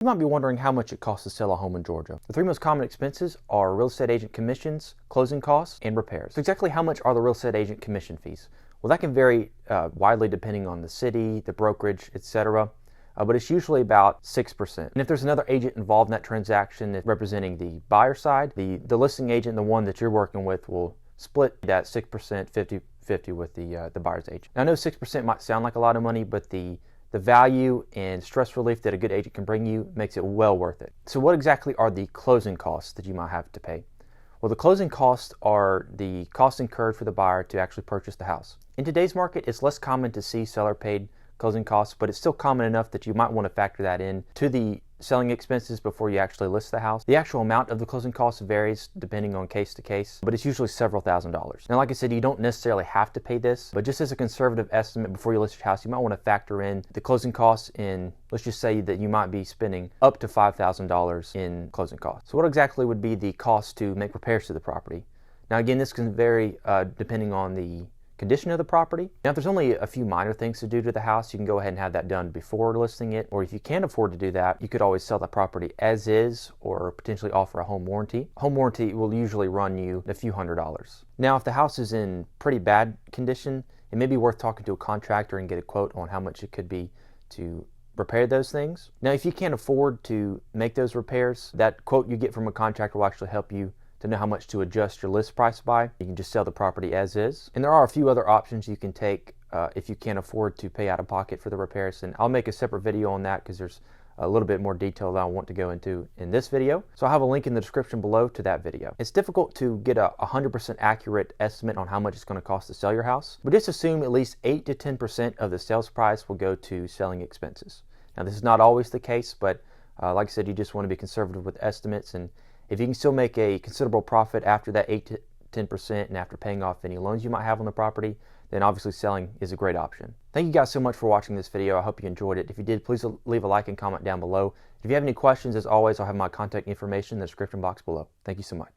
You might be wondering how much it costs to sell a home in Georgia. The three most common expenses are real estate agent commissions, closing costs, and repairs. So exactly how much are the real estate agent commission fees? Well, that can vary widely depending on the city, the brokerage, etc. But it's usually about 6%. And if there's another agent involved in that transaction representing the buyer side, the listing agent, the one that you're working with, will split that 6% 50-50 with the buyer's agent. Now, I know 6% might sound like a lot of money, but the value and stress relief that a good agent can bring you makes it well worth it. So what exactly are the closing costs that you might have to pay? Well, the closing costs are the costs incurred for the buyer to actually purchase the house. In today's market, it's less common to see seller paid closing costs, but it's still common enough that you might want to factor that in to the selling expenses before you actually list the house. The actual amount of the closing costs varies depending on case to case, but it's usually several $1,000s. Now, like I said, you don't necessarily have to pay this, but just as a conservative estimate before you list your house, you might want to factor in the closing costs in, let's just say that you might be spending up to $5,000 in closing costs. So what exactly would be the cost to make repairs to the property? Now, again, this can vary depending on the condition of the property. Now, if there's only a few minor things to do to the house, you can go ahead and have that done before listing it. Or if you can't afford to do that, you could always sell the property as is or potentially offer a home warranty. Home warranty will usually run you a few $100s. Now, if the house is in pretty bad condition, it may be worth talking to a contractor and get a quote on how much it could be to repair those things. Now, if you can't afford to make those repairs, that quote you get from a contractor will actually help you to know how much to adjust your list price by. You can just sell the property as is. And there are a few other options you can take if you can't afford to pay out of pocket for the repairs. And I'll make a separate video on that because there's a little bit more detail that I want to go into in this video. So I'll have a link in the description below to that video. It's difficult to get a 100% accurate estimate on how much it's going to cost to sell your house, but just assume at least 8 to 10% of the sales price will go to selling expenses. Now, this is not always the case, but like I said, you just want to be conservative with estimates, and if you can still make a considerable profit after that 8 to 10% and after paying off any loans you might have on the property, then obviously selling is a great option. Thank you guys so much for watching this video. I hope you enjoyed it. If you did, please leave a like and comment down below. If you have any questions, as always, I'll have my contact information in the description box below. Thank you so much.